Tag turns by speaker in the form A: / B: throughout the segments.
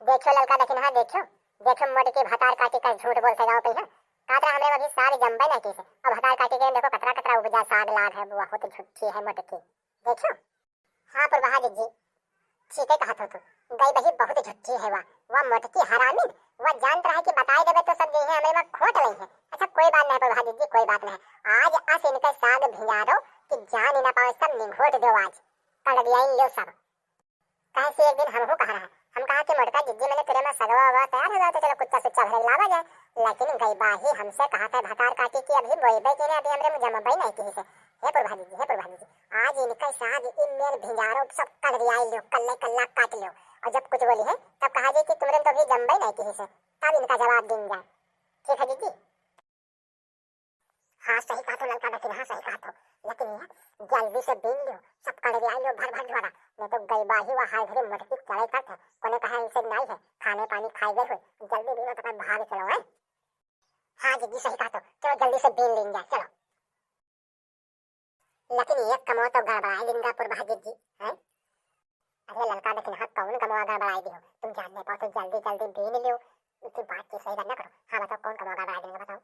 A: देखो ललका दखिन हाँ देखो देखो मोट के भतार काटी का झूठ बोल सगाओ पे हां कातरा हमरे अभी साग जम्बे ना कैसे अब भतार काटी के देखो कतरा कतरा उपजा साग लाग है बुआ होत झुट्ठी है मोट की देखो। हां पर वहां जी ठीक है कहा तो गई बही बहुत झुट्ठी है वह मोट की हरामी वह जानत रहा कि बताई देबे तो सब जे है हमरे में खोट लई है। अच्छा कोई बात नहीं पर भाजी जी कोई बात नहीं आज अस इनका साग भिजारो कि जान ही ना पावे सब निघोट दो आज कल दिया इन लो सब कहे से एक दिन हमहू कहा रहा हम कहा कि मोटका जिज्जी मैंने तेरे में सगवा हुआ तैयार हो जाओ तो चलो कुत्ता सुच्चा भरे लावा जाए लेकिन गई बाही हमसे कहा था भतार काटी की अभी बोईबे की ने अभी हमरे मुझे मबई नहीं की से हे प्रभाजी जी हे प्रभाजी जी आज इनका साग इन मेल भिजारो सब कर दिया लो कल्ले कल्ला काट लो और जब कुछ बोली है तब कहा जी कि तुमरे तो अभी जम्बई नहीं की से तब इनका जवाब दें जाए। ठीक है जी हाँ सही कहा तो लड़का लेकिन हाँ सही कहा तो लेकिन ये जल्दी से बीन लो सब कर दिया लो भर भर झोरा नहीं तो गई बाही वह हाल घरे मटकी चढ़े करते कोने कहा इसे नहीं है खाने पानी खाए गए हो जल्दी बीनो तो भाग चलो है। हाँ जी सही कहा तो चलो जल्दी से बीन लेंगे चलो लेकिन ये कमो तो गड़बड़ाई लिंगापुर भाजी जी है। अरे लड़का लेकिन हाँ कौन कमो गड़बड़ाई दी हो तुम जानने पाओ तो जल्दी जल्दी बीन लो उसकी बात की सही करना करो। हाँ बताओ कौन कमो गड़बड़ाई देंगे बताओ।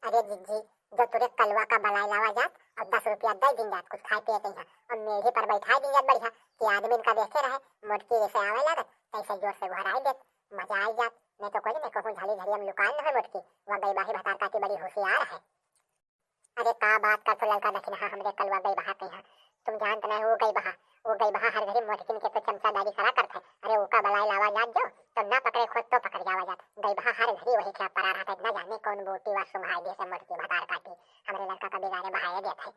A: अरे जी जो तुरे कलवा का बलाई लावा जात और 10 रुपया दे दिन जात कुछ खाए पिए कहीं और मेढ़ी पर बैठा दिन जात बढ़िया कि आदमी इनका देखे रहे मोटकी जैसे आवे लागत ऐसे जोर से घर आई देत मजा आई जात नहीं तो कोई नहीं कहूँ झाली झाली हम लुकान न है मोटकी वह गई बाही भतार काटी बड़ी होशियार है। अरे का बात कर तो लड़का दखिन हाँ हमरे कलवा गई बहा कहीं तुम जानते नहीं वो गई बहा हर घड़ी मोटकिन के तो चमचादारी करा करते अरे वो का बलाई लावा जात जो तो ना पकड़े खुद तो पकड़ जावा जात गई बहा हर घड़ी वही क्या परा रहा था न जाने कौन बोटी व सुमाई दे से मोटकी भतार काटी हमरे लड़का का बिगाड़े बहाए देते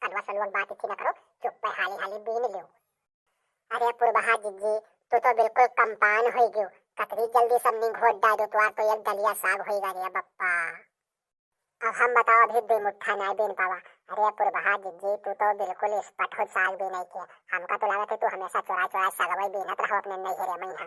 A: कलवा सलवा बात इतनी न करो चुप पे हाली हाली बीन लो। अरे पुरबहा जिज्जी तू तो बिल्कुल कंपान हो गयो कतरी जल्दी सब निघोट डाल दो तो एक दलिया साग होएगा रे बप्पा अब हम बताओ अभी दो मुट्ठा नहीं बीन पावा। अरे पुरबहा जिज्जी तू तो बिल्कुल स्पट हो साग भी नहीं किया हमका तो लागत है तू हमेशा चोरा चोरा सागवाई बीनत रहो अपने नहीं हेरे मई।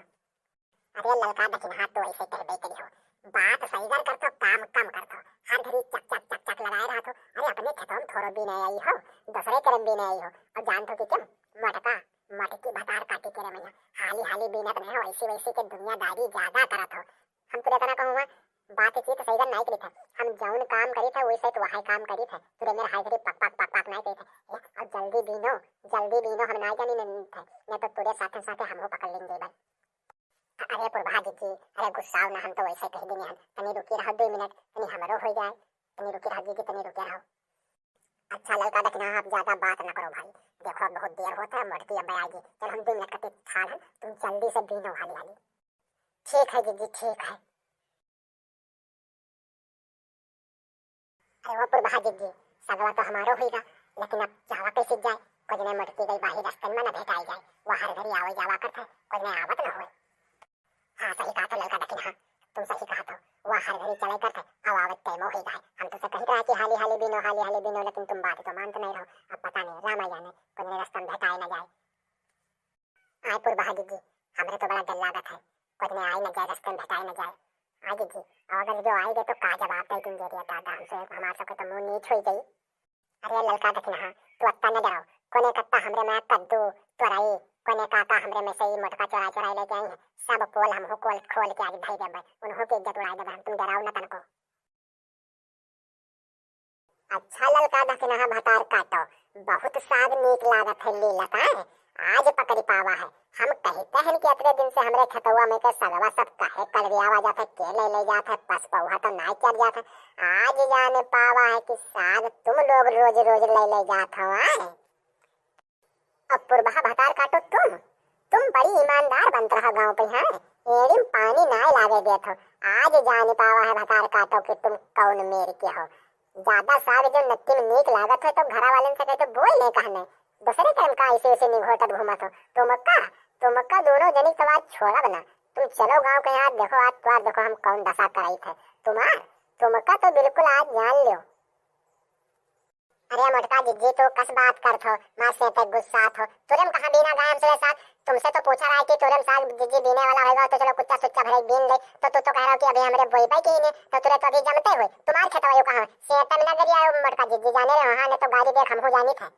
A: अरे लड़का दखिन हाथ तो ऐसे कहबे करी हो बात सही कर तो काम कम कर दो हर घड़ी चक चक चक चक लगाए रहा तो अरे अपने खेतों में थोड़ा भी नहीं आई हो दूसरे करम भी नहीं आई हो और जान तो कि तुम मटका मटकी भतार काटी करे मैया हाली हाली बीनत नहीं हो ऐसी वैसी के दुनियादारी ज्यादा करत हो। हम तुरे तना कहूँगा बात इतनी तो सही कर नहीं करी थे हम जौन काम करी थे वैसे तो वही काम करी थे तुरे मेरे हाथ घड़ी पक पक पक पक नहीं करी थे और जल्दी बीनो हम नहीं जानी नहीं थे नहीं तो तुरे साथे साथे हमको पकड़ लेंगे भाई। अरे पुरभा जी अरे गुस्सा ना हम तो वैसे कह देंगे तनी रुकी रहो 2 मिनट तनी हमारो हो जाए तनी रुकी रहो जी तनी रुके रहो। अच्छा लड़का देखना आप ज्यादा बात ना करो भाई देखो बहुत देर होता है मोटकी अब आएगी चल हम 2 मिनट का थाल है तुम जल्दी से बीनो हाली हाली। ठीक है जी ठीक है। अरे वो पुरभा जी सगवा तो हमारो होगा लेकिन अब जावा कैसे जाए कुछ ने मोटकी गई बाही रास्ते में न भेटाई जाए वह हर घड़ी आवे जावा करता कुछ ने आवत न होए। हाँ सही कहा तो लड़का दखिन हाँ तुम सही कहा तो वह हर घड़ी चले करते अब आवत टाइम हो गई हम तो कही रहा कि हाली हाली बीनो लेकिन तुम बात तो मानते नहीं रहो अब पता नहीं रामा जाने कुछ ने रास्ते में भेटाए न जाए। आए पुरबहा जी हमरे तो बड़ा डर लागत है कुछ ने आई न जाए रास्ते में भेटाए न जाए। हाँ जी अगर जो आई दे तो का जवाब दे तुम दे दिया दादा हमसे हमारे सबके तो मुंह नीच हो गई। अरे लड़का दखिन हाँ तू अत्ता न डराओ कोने कत्ता हमरे में कद्दू तोराई कोने काका हमरे में से ही मोटका चोरा चोरा लेके आई है सब पोल हमको खोल के आज भाई देबे उन्हों के इज्जत उड़ाई देबे तुम डराओ न तनको। अच्छा लड़का दखिन हाँ भतार काटो बहुत साग नीक लागत है लीलता है आज पकड़ी पावा है हम कहते हैं कि अतरे दिन से हमरे खतवा में के सगवा सब काहे कलरियावा जाते केले ले जाते पस पौहा तो नाई चढ़ जाते आज जाने पावा है कि साग तुम लोग रोज रोज ले जात हो। अब पुरबहा भतार काटो तुम बड़ी ईमानदार बनत रहो गाँव पे हाँ एड़ी पानी ना लागे देत हो आज जाने पावा है भतार काटो कि तुम कौन मेर के हो ज्यादा साग जो नत्ती में नीक लागत है तो घरा वाले से कहते बोल नहीं कहने दूसरे टाइम का ऐसे निघोटत घूमत हो तुमका दोनों जनी का बात छोड़ा बना तुम चलो गांव के यहाँ देखो आज तो देखो हम कौन दशा कराई थे तुमका तो बिल्कुल आज जान लो। अरे मोटका जिज्जी तो कस बात कर थो मां से पे गुस्सा थो तुरम कहां बिना गाय हमसे साथ तुमसे तो पूछा रहा है कि तुरम साग जिज्जी बीने वाला होगा तो चलो कुत्ता सुच्चा भरे बीन ले तो तू तो कह रहा हो कि अभी हमरे बोई पाई की ने तो तुरे तो अभी जमते हुए तुम्हार खेतवा यो कहां से तब ना गरिया मोटका जिज्जी जाने रहे हां ने तो गाड़ी देख हमहू जानी था।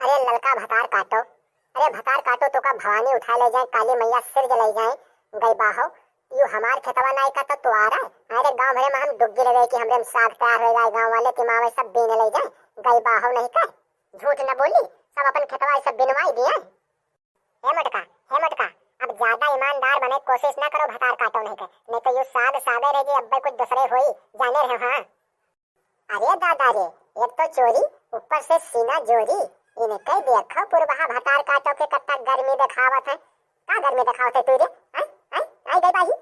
A: अरे ललका भतार काटो तो का भवानी उठा ले जाए काली मैया सिर जलाई जाए गई बाहो यू हमार खेतवा नहीं का तो आ रहा है। अरे गांव भरे में हम डुग्गी लगे कि हमरे में साग तैयार हो जाए, गांव वाले की मावे सब बीन ले जाए। गई बाहो नहीं का झूठ न बोली, सब अपन खेतवा सब बिनवाई दिया। हे मटका अब ज्यादा ईमानदार बने कोशिश ना करो, भतार काटो नहीं तो यू साग सागे रहेगी, अब कुछ दूसरे होई जाने रहे। हाँ अरे दादा रे, एक तो चोरी ऊपर से सीना जोरी, इनके देखो पुरबहा भतार काटो के कत्ता गर्मी दिखावत है। का गर्मी दिखावत है तू रे? आई गई बाही।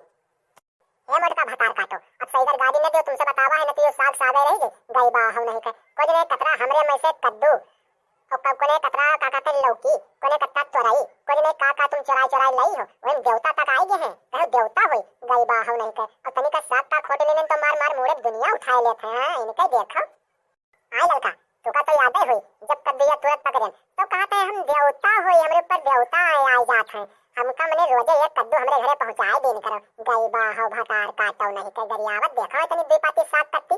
A: हे मटका भतार काटो, अब सही कर गाड़ी न दो, तुमसे बतावा है न तो साग सागे रहेगी। गई बाहु नहीं कर कुछ नहीं कतरा हमरे में से कद्दू और कब कोने कतरा काका के लौकी, कोने कत्ता चोराई, कोने नहीं काका तुम चोराई लाई हो, वही देवता तक आई गए हैं, कहो देवता होई। गई बाहु नहीं कर और तनिका साग का खोट लेने तो मार मुड़े दुनिया उठाए लेते हैं। इनके देखो आई लड़का तुका तो याद हुई जब कद्दूया तुरंत पकड़े तो कहते हैं हम देवता हुई, हमरे ऊपर देवता आए जात हैं, हमका मने रोजे एक कद्दू हमरे घरे पहुंचाए देन करो। गई बाहो भतार काटो नहीं के गरियावत देखो इतनी दुई पाती साग कत्ती।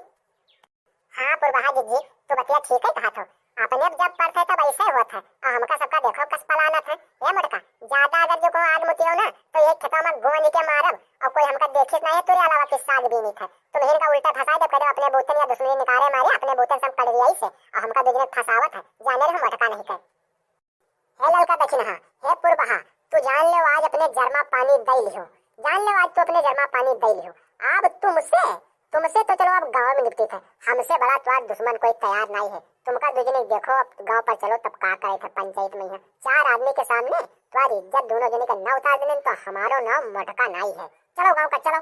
A: हाँ पुरबहा जी तू बतिया ठीक है कहा था, अपने जब पड़ते तब ऐसे हुआ था और हमका सबका देखो कस पलाना था। ये मटका ज्यादा अगर जो को आग मुतियो ना तो एक खेतों में गोंद के मारब और कोई हमका देखिस नहीं है तेरे अलावा किस साग भी नहीं था। तुम हिर का उल्टा फंसा दे करे अपने बोतल या दुश्मनी निकाले मारे अपने बोतल सब कड़ दिया से और हमका दूसरे फंसावत है, जाने रहो मटका नहीं कर। हे ललका दक्षिण हाँ हे पुरबहा तू जान ले आज अपने जरमा पानी दे लियो, जान ले आज तू अपने जरमा पानी दे लियो। अब तुमसे तो चलो अब गांव में निपटी थे, हमसे बड़ा तुम्हारा दुश्मन कोई तैयार नहीं है। तुमका दूजने देखो अब गांव पर चलो तब का करे थे पंचायत में है चार आदमी के सामने तुम्हारी इज्जत दोनों जने का न उतार देने तो हमारो नाम मटका नहीं है। चलो गांव का चलो।